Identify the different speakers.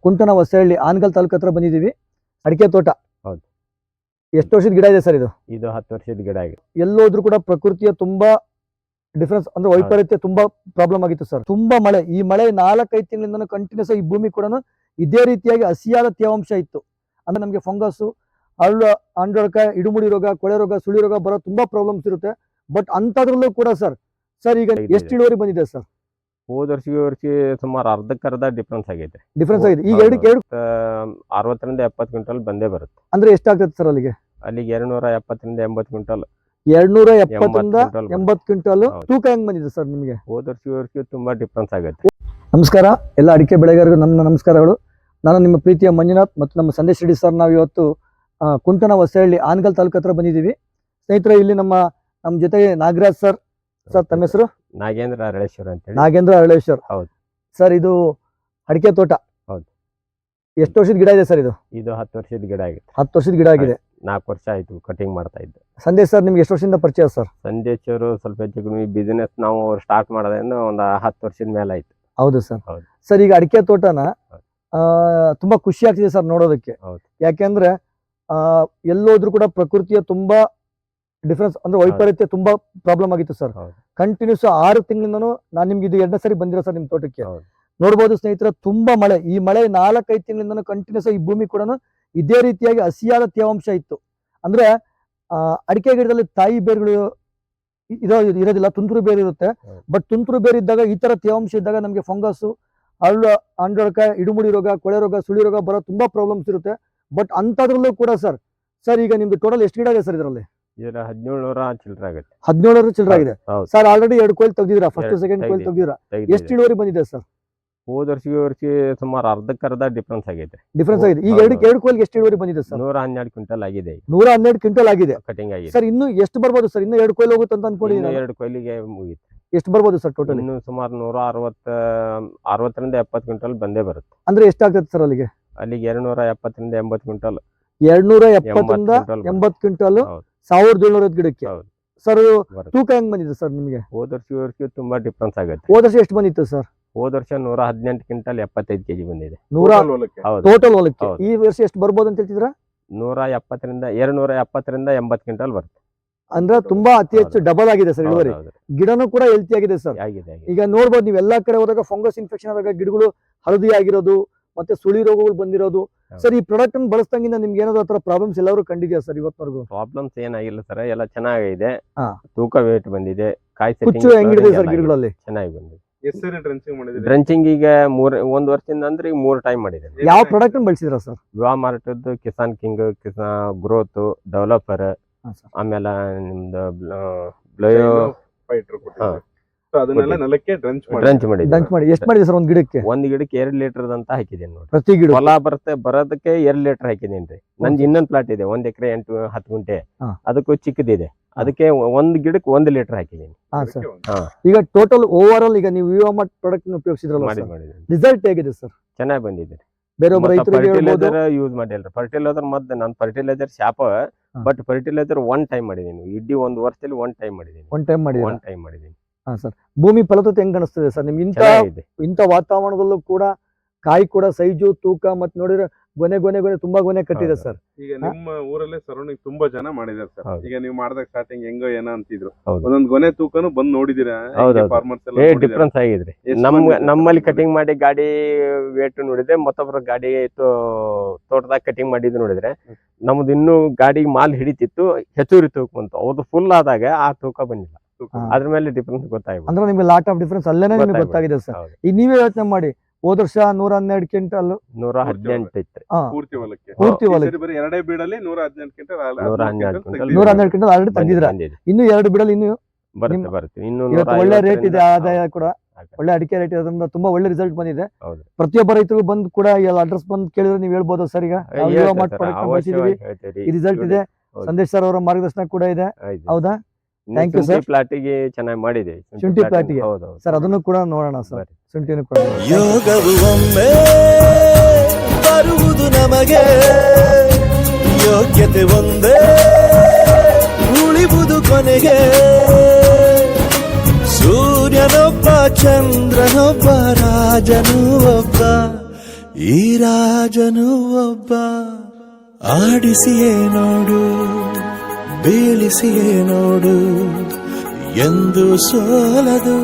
Speaker 1: ಕುಂಟನ ಹೊಸಹಳ್ಳಿ ಆನಗಲ್ ತಾಲೂಕು ಹತ್ರ ಬಂದಿದ್ದೀವಿ. ಅಡಿಕೆ ತೋಟ.
Speaker 2: ಹೌದು.
Speaker 1: ಎಷ್ಟು ವರ್ಷದ ಗಿಡ ಇದೆ ಸರ್ ಇದು?
Speaker 2: ಇದು 10 ವರ್ಷದ ಗಿಡ ಆಗಿದೆ.
Speaker 1: ಎಲ್ಲೋದ್ರೂ ಕೂಡ ಪ್ರಕೃತಿಯ ತುಂಬಾ ಡಿಫರೆನ್ಸ್ ಅಂದ್ರೆ ವೈಪರೀತ್ಯ ತುಂಬಾ ಪ್ರಾಬ್ಲಮ್ ಆಗಿತ್ತು ಸರ್. ತುಂಬಾ ಮಳೆ, ಈ ಮಳೆ 4-5 ತಿಂಗಳಿಂದ ಕಂಟಿನ್ಯೂಸ್ ಈ ಭೂಮಿ ಕೂಡ ಇದೇ ರೀತಿಯಾಗಿ ಹಸಿಯಾದ ತೇವಾಂಶ ಇತ್ತು. ಅಂದ್ರೆ ನಮಗೆ ಫಂಗಸ್, ಅಂಡೊಳಕ, ಇಡುಮುಡಿ ರೋಗ, ಕೊಳೆ ರೋಗ, ಸುಳಿ ರೋಗ ಬರೋ ತುಂಬಾ ಪ್ರಾಬ್ಲಮ್ಸ್ ಇರುತ್ತೆ. ಬಟ್ ಅಂತದ್ರಲ್ಲೂ ಕೂಡ ಸರ್ ಈಗ ಎಷ್ಟು ಇಳುವರಿ ಬಂದಿದೆ ಸರ್?
Speaker 2: ಹೋದ ವರ್ಷ ಸುಮಾರು ಅರ್ಧಕ್ಕರ್ಧ ಡಿಫ್ರೆನ್ಸ್ ಆಗೈತೆ.
Speaker 1: ಡಿಫ್ರೆನ್ಸ್ ಆಗಿದೆ. ಈಗ
Speaker 2: 60ರಿಂದ 70 ಕ್ವಿಂಟಲ್ ಬಂದೇ ಬರುತ್ತೆ.
Speaker 1: ಅಂದ್ರೆ ಎಷ್ಟಾಗ್ತದೆ ಸರ್ ಅಲ್ಲಿಗೆ?
Speaker 2: 270ರಿಂದ 80 ಕ್ವಿಂಟಲ್.
Speaker 1: 270ರಿಂದ 80 ಕ್ವಿಂಟಲ್. ತೂಕ ಹೆಂಗ್ ಬಂದಿದೆ ಸರ್ ನಿಮಗೆ?
Speaker 2: ಹೋದ ವರ್ಷ ತುಂಬಾ ಡಿಫ್ರೆನ್ಸ್ ಆಗೈತೆ.
Speaker 1: ನಮಸ್ಕಾರ ಎಲ್ಲ ಅಡಿಕೆ ಬೆಳೆಗಾರರಿಗೂ ನನ್ನ ನಮಸ್ಕಾರಗಳು. ನಾನು ನಿಮ್ಮ ಪ್ರೀತಿಯ ಮಂಜುನಾಥ್ ಮತ್ತು ನಮ್ಮ ಸಂದೇಶ್ ರೆಡ್ಡಿ ಸರ್. ನಾವು ಇವತ್ತು ಕುಂಟನ ಹೊಸಹಳ್ಳಿ ಆನಗಲ್ ತಾಲೂಕು ಹತ್ರ ಬಂದಿದ್ದೀವಿ. ಸ್ನೇಹಿತರೆ, ಇಲ್ಲಿ ನಮ್ಮ ಜೊತೆಗೆ ನಾಗರಾಜ್ ಸರ್. ಸರ್ ತಮ್ಮ ಹೆಸರು?
Speaker 2: ನಾಗೇಂದ್ರ ಅರಳೇಶ್ವರ್ ಅಂತ ಹೇಳಿ.
Speaker 1: ನಾಗೇಂದ್ರ ಅರಳೇಶ್ವರ್.
Speaker 2: ಹೌದು
Speaker 1: ಸರ್, ಇದು ಅಡಿಕೆ ತೋಟ.
Speaker 2: ಹೌದು.
Speaker 1: ಎಷ್ಟು ವರ್ಷದ ಗಿಡ ಇದೆ ಸರ್ ಇದು?
Speaker 2: ಇದು 10 ವರ್ಷದ ಗಿಡ ಆಗಿದೆ.
Speaker 1: 10 ವರ್ಷದ ಗಿಡ ಆಗಿದೆ.
Speaker 2: 4 ವರ್ಷ ಆಯ್ತು ಕಟಿಂಗ್ ಮಾಡ್ತಾ ಇದ್ದೆ.
Speaker 1: ಸಂದೇಶ್ ಸರ್, ನಿಮ್ಗೆ ಎಷ್ಟು ವರ್ಷದಿಂದ ಪರಿಚಯ ಸರ್?
Speaker 2: ಸಂದೇಶ್ ಅವರು ಸ್ವಲ್ಪ ಹೆಚ್ಚು ಕಡಿಮೆ ಬಿಸಿನೆಸ್ ನಾವು ಸ್ಟಾರ್ಟ್ ಮಾಡೋದ್ರಿಂದ ಒಂದು 10 ವರ್ಷದ ಮೇಲೆ ಆಯ್ತು.
Speaker 1: ಹೌದು ಸರ್.
Speaker 2: ಹೌದು
Speaker 1: ಸರ್, ಈಗ ಅಡಿಕೆ ತೋಟನ ತುಂಬಾ ಖುಷಿ ಆಗ್ತಿದೆ ಸರ್ ನೋಡೋದಕ್ಕೆ.
Speaker 2: ಹೌದು.
Speaker 1: ಯಾಕೆಂದ್ರೆ ಎಲ್ಲೋದ್ರೂ ಕೂಡ ಪ್ರಕೃತಿಯ ತುಂಬಾ ಡಿಫರೆನ್ಸ್ ಅಂದ್ರೆ ವೈಪರೀತ್ಯ ತುಂಬಾ ಪ್ರಾಬ್ಲಮ್ ಆಗಿತ್ತು ಸರ್. ಕಂಟಿನ್ಯೂಸ್ 6 ತಿಂಗಳಿಂದನೂ ನಾನು ನಿಮ್ಗೆ ಇದು 2ನೇ ಸರಿ ಬಂದಿರೋ ಸರ್ ನಿಮ್ ತೋಟಕ್ಕೆ. ನೋಡ್ಬೋದು ಸ್ನೇಹಿತರೆ, ತುಂಬಾ ಮಳೆ, ಈ ಮಳೆ 4-5 ತಿಂಗಳಿಂದ ಕಂಟಿನ್ಯೂಸ್ ಈ ಭೂಮಿ ಕೂಡ ಇದೇ ರೀತಿಯಾಗಿ ಹಸಿಯಾದ ತೇವಾಂಶ ಇತ್ತು. ಅಂದ್ರೆ ಅಡಿಕೆ ಗಿಡದಲ್ಲಿ ತಾಯಿ ಬೇರುಗಳು ಇರೋದಿಲ್ಲ, ತುಂತುರು ಬೇರು ಇರುತ್ತೆ. ಬಟ್ ತುಂತುರು ಬೇರು ಇದ್ದಾಗ, ಈ ತರ ತೇವಾಂಶ ಇದ್ದಾಗ ನಮಗೆ ಫಂಗಸ್, ಅಂಡೊಳಕ, ಇಡುಮುಡಿ ರೋಗ, ಕೊಳೆ ರೋಗ, ಸುಳಿ ರೋಗ ಬರೋ ತುಂಬಾ ಪ್ರಾಬ್ಲಮ್ಸ್ ಇರುತ್ತೆ. ಬಟ್ ಅಂತದ್ರಲ್ಲೂ ಕೂಡ ಸರ್ ಈಗ ನಿಮ್ದು ಟೋಟಲ್ ಎಷ್ಟು ಗಿಡ ಇದೆ ಸರ್ ಇದರಲ್ಲಿ?
Speaker 2: 1700 ಚಿಲ್ಲರೆ ಆಗುತ್ತೆ.
Speaker 1: 1700 ಚಿಲ್ಲರೆ ಆಗಿದೆ ಸರ್. ಆಲ್ರೆಡಿ 2 ಕೊಯ್ಲು ತೆಗ್ದಿರಾ, ಫಸ್ಟ್ ಸೆಕೆಂಡ್ ಕೊಯ್ಲು ತೆಗ್ದಿರಾ. ಎಷ್ಟು ಇಳುವರಿ ಬಂದಿದೆ ಸರ್?
Speaker 2: ಹೋದ ವರ್ಷ ಸುಮಾರು ಅರ್ಧಕ್ಕರ್ಧ ಡಿಫ್ರೆನ್ಸ್ ಆಗೈತೆ.
Speaker 1: ಡಿಫ್ರೆನ್ಸ್ ಆಗಿದೆ. ಈಗ 2 ಕೊಯ್ಲಿಗೆ ಎಷ್ಟು ಇಳುವರಿ ಬಂದಿದೆ ಸರ್?
Speaker 2: 112 ಕ್ವಿಂಟಲ್ ಆಗಿದೆ.
Speaker 1: 112 ಕ್ವಿಂಟಲ್ ಆಗಿದೆ
Speaker 2: ಕಟಿಂಗ್ ಆಗಿದೆ
Speaker 1: ಸರ್. ಇನ್ನು ಎಷ್ಟು ಬರ್ಬೋದು ಸರ್? ಇನ್ನು 2 ಕೊಯ್ಲು ಹೋಗುತ್ತೆ ಅಂತ ಅನ್ಕೊಂಡಿದ್ದೀನಿ.
Speaker 2: 2 ಕೊಯ್ಲಿಗೆ ಮುಗಿತು.
Speaker 1: ಎಷ್ಟು ಬರ್ಬೋದು ಸರ್ ಟೋಟಲ್?
Speaker 2: ಇನ್ನು ಸುಮಾರು 160ರಿಂದ 70 ಕ್ವಿಂಟಲ್ ಬಂದೇ ಬರುತ್ತೆ.
Speaker 1: ಅಂದ್ರೆ ಎಷ್ಟಾಗ್ತದೆ ಸರ್ ಅಲ್ಲಿಗೆ?
Speaker 2: 270ರಿಂದ 80 ಕ್ವಿಂಟಲ್.
Speaker 1: 270ರಿಂದ 80 ಕ್ವಿಂಟಲ್ 1700 ಗಿಡಕ್ಕೆ ಸರ್. ತೂಕ ಹೆಂಗ್ ಬಂದಿದೆ ಸರ್ ನಿಮಗೆ?
Speaker 2: ಹೋದ ವರ್ಷ ತುಂಬಾ ಡಿಫ್ರೆನ್ಸ್ ಆಗುತ್ತೆ.
Speaker 1: ಹೋದ ವರ್ಷ ಎಷ್ಟು ಬಂದಿತ್ತು ಸರ್?
Speaker 2: ಹೋದ ವರ್ಷ 118 ಕ್ವಿಂಟಲ್ 75 ಕೆಜಿ ಬಂದಿದೆ.
Speaker 1: ಟೋಟಲ್ ಹೊಲಕ್ಕೆ. ಈ ವರ್ಷ ಎಷ್ಟು ಬರ್ಬೋದು ಅಂತ ಹೇಳ್ತಿದ್ರ?
Speaker 2: 270ರಿಂದ 80 ಕ್ವಿಂಟಲ್ ಬರುತ್ತೆ.
Speaker 1: ಅಂದ್ರೆ ತುಂಬಾ ಅತಿ ಹೆಚ್ಚು ಡಬಲ್ ಆಗಿದೆ ಸರ್ ಇಳುವರಿ. ಗಿಡನೂ ಕೂಡ ಹೆಲ್ತಿ ಆಗಿದೆ ಸರ್. ಈಗ ನೋಡ್ಬೋದು, ನೀವು ಎಲ್ಲಾ ಕಡೆ ಹೋದಾಗ ಫಂಗಸ್ ಇನ್ಫೆಕ್ಷನ್ ಆದಾಗ ಗಿಡಗಳು ಹಳದಿ ಆಗಿರೋದು, ಮತ್ತೆ ಸುಳಿ ರೋಗಗಳು ಬಂದಿರೋದು. ಸರ್, ಈ ಪ್ರಾಡಕ್ಟ್ ಅನ್ನು ಬಳಸ್ದಂಗಿಂದ ನಿಮ್ಗೆ ಏನಾದ್ರು ಆತರ ಪ್ರಾಬ್ಲಮ್ಸ್ ಎಲ್ಲರೂ ಕಂಡಿದ್ಯಾ ಸರ್ ಇವತ್ತವರೆಗೂ?
Speaker 2: ಪ್ರಾಬ್ಲಮ್ಸ್ ಏನಾಗಿಲ್ಲ ಸರ್, ಎಲ್ಲ ಚೆನ್ನಾಗಿದೆ. ತೂಕ ವೇಟ್ ಬಂದಿದೆ. ಕಾಯಿ
Speaker 1: ಕುಚ್ಚು ಹೆಂಗಿದೆ ಸರ್ ಗಿಡಗಳಲ್ಲಿ?
Speaker 2: ಚೆನ್ನಾಗಿ ಬಂದಿದೆ. ಡ್ರೆಂಚಿಂಗ್ ಈಗ 1 ವರ್ಷದಿಂದ ಅಂದ್ರೆ 3 ಟೈಮ್ ಮಾಡಿದೆ.
Speaker 1: ಯಾವ ಪ್ರಾಡಕ್ಟ್ ಬಳಸಿದ್ರ ಸರ್?
Speaker 2: ವಿವಾ ಮಾರ್ಟದ್ದು ಕಿಸಾನ್ ಕಿಂಗ್, ಗ್ರೋತ್, ಡೆವಲಪರ್, ಆಮೇಲೆ ನಿಮ್ದು ಬ್ಲಯೋ ಡ್ರಂಚ್ ಮಾಡಿ.
Speaker 1: ಎಷ್ಟು ಮಾಡಿದೆ ಸರ್ ಒಂದ್ ಗಿಡಕ್ಕೆ?
Speaker 2: 1 ಗಿಡಕ್ಕೆ 2 ಲೀಟರ್ ಅಂತ ಹಾಕಿದ್ದೀನಿ ನೋಡಿ.
Speaker 1: ಪ್ರತಿ ಗಿಡ
Speaker 2: ಹೊಲ ಬರೋದಕ್ಕೆ 2 ಲೀಟರ್ ಹಾಕಿದ್ದೀನಿ. ನಂದು ಇನ್ನೊಂದು ಪ್ಲಾಟ್ ಇದೆ, 1 ಎಕರೆ 8-10 ಗುಂಟೆ. ಅದಕ್ಕೂ ಚಿಕ್ಕದಿದೆ, ಅದಕ್ಕೆ 1 ಗಿಡಕ್ಕೆ 1 ಲೀಟರ್ ಹಾಕಿದ್ದೀನಿ. ಈಗ ಟೋಟಲ್ ಓವರ್ ಆಲ್ ಈಗ ನೀವು ವಿವಾ ಮಾರ್ಟ್ ಪ್ರಾಡಕ್ಟ್ ಉಪಯೋಗಿಸಿದ್ರಲ್ಲ, ರಿಸಲ್ಟ್ ಹೇಗಿದೆ ಸರ್? ಚೆನ್ನಾಗಿ ಬಂದಿದೆ.
Speaker 1: ಫರ್ಟಿಲೈಸರ್
Speaker 2: ಯೂಸ್ ಮಾಡಿಲ್ಲ. ಫರ್ಟಿಲೈಸರ್ ಮತ್ತೆ ನಾನು ಫರ್ಟಿಲೈಸರ್ ಶಾಪ, ಬಟ್ ಫರ್ಟಿಲೈಸರ್ 1 ಟೈಮ್ ಮಾಡಿದ್ದೀನಿ. ಇಡೀ 1 ವರ್ಷದಲ್ಲಿ 1 ಟೈಮ್ ಮಾಡಿದ್ದೀನಿ.
Speaker 1: ಸರ್, ಭೂಮಿ ಫಲವತ್ತತೆ ಹೆಂಗ್ ಅನಿಸ್ತದೆ ಸರ್ ನಿಮ್ಗೆ? ಇಂಥ ವಾತಾವರಣದಲ್ಲೂ ಕೂಡ ಕಾಯಿ ಕೂಡ ಸೈಜು, ತೂಕ, ಮತ್ತೆ ನೋಡಿದ್ರೆ ಗೊನೆ ತುಂಬಾ ಗೊನೆ ಕಟ್ಟಿದೆ ಸರ್.
Speaker 3: ಈಗ ನಿಮ್ಮ ಊರಲ್ಲೇ ಸರೌಂಡಿಂಗ್ ತುಂಬಾ ಜನ ಮಾಡಿದಾರೆ ಸರ್. ಈಗ ನೀವು ಮಾಡಿದಾಗ ಸ್ಟಾರ್ಟಿಂಗ್ ಹೆಂಗೋ ಏನೋ ಅಂತಿದ್ರು, ಒಂದೊಂದ್ ಗೊನೆ ತೂಕನು ಬಂದ್ ನೋಡಿದಿರಾ?
Speaker 2: ಡಿಫ್ರೆನ್ಸ್ ಆಗಿದ್ರಿ. ನಮ್ಮಲ್ಲಿ ಕಟಿಂಗ್ ಮಾಡಿ ಗಾಡಿ ವೇಟ್ ನೋಡಿದ್ರೆ, ಮತ್ತೊಬ್ಬರ ಗಾಡಿ ತೋಟದಾಗ ಕಟಿಂಗ್ ಮಾಡಿದ್ದು ನೋಡಿದ್ರೆ, ನಮ್ದು ಇನ್ನೂ ಗಾಡಿಗೆ ಮಾಲ್ ಹಿಡಿತಿತ್ತು, ಹೆಚ್ಚುವರಿ ತೂಕ ಬಂತು. ಅವ್ರದ್ದು ಫುಲ್ ಆದಾಗ ಆ ತೂಕ ಬಂದಿಲ್ಲ. ಅದ್ರ ಮೇಲೆ ಡಿಫ್ರೆನ್ಸ್ ಗೊತ್ತಾಗಿದೆ.
Speaker 1: ಅಂದ್ರೆ ನಿಮ್ಗೆ ಲಾಟ್ ಆಫ್ ಡಿಫ್ರೆನ್ಸ್ ಅಲ್ಲೇನೆ ನಿಮ್ಗೆ ಗೊತ್ತಾಗಿದೆ ಸರ್. ಈಗ ನೀವೇ ಯೋಚನೆ ಮಾಡಿ, ಹೋದ ವರ್ಷ 112 ಕ್ವಿಂಟಲ್
Speaker 2: 118 ಇತ್ತು
Speaker 3: ಪೂರ್ತಿ ಹೊಲಕ್ಕೆ. 2 ಬೀಡಲ್ಲಿ 118 ಕ್ವಿಂಟಲ್
Speaker 1: 112 ಕ್ವಿಂಟಲ್ ಆಲ್ರೆಡಿ ತಂದಿದ್ರ. ಇನ್ನು 2 ಬೀಡಲ್ಲಿ ಇನ್ನು
Speaker 2: ಬರುತ್ತೆ.
Speaker 1: ಒಳ್ಳೆ ರೇಟ್ ಇದೆ, ಆದಾಯ ಕೂಡ ಒಳ್ಳೆ ಅಡಿಕೆ ರೇಟ್ ಇರೋದ್ರಿಂದ ತುಂಬಾ ಒಳ್ಳೆ ರಿಸಲ್ಟ್ ಬಂದಿದೆ. ಪ್ರತಿಯೊಬ್ಬ ರೈತರಿಗೂ ಬಂದು ಕೂಡ ಅಡ್ರೆಸ್ ಬಂದು ಕೇಳಿದ್ರೆ ನೀವು ಹೇಳ್ಬೋದು ಸರ್. ಈಗ ಈ ರಿಸಲ್ಟ್ ಇದೆ. ಸಂದೇಶ್ ಸರ್ ಅವರ ಮಾರ್ಗದರ್ಶನ ಕೂಡ ಇದೆ. ಹೌದಾ? Thank you sir.
Speaker 2: ಪ್ಲಾಟಿಗೆ ಚೆನ್ನಾಗಿ ಮಾಡಿದೆ.
Speaker 1: ಶುಂಠಿ ಪ್ಲಾಟಿಗೆ ಸರ್, ಅದನ್ನು ಕೂಡ ನೋಡೋಣ ಸರ್. ಶುಂಠಿನೂ ಕೂಡ
Speaker 4: ಯೋಗವು ಒಮ್ಮೆ ಬರುವುದು ನಮಗೆ, ಯೋಗ್ಯತೆ ಒಂದೇ ಉಳಿವುದು ಕೊನೆಗೆ. ಸೂರ್ಯನೊಬ್ಬ, ಚಂದ್ರನೊಬ್ಬ, ರಾಜನು ಒಬ್ಬ, ಈ ರಾಜನು ಒಬ್ಬ ಆಡಿಸಿಯೇ ನೋಡು ಬೀಳಿಸಿಯೇ ನೋಡು ಎಂದು ಸೋಲದು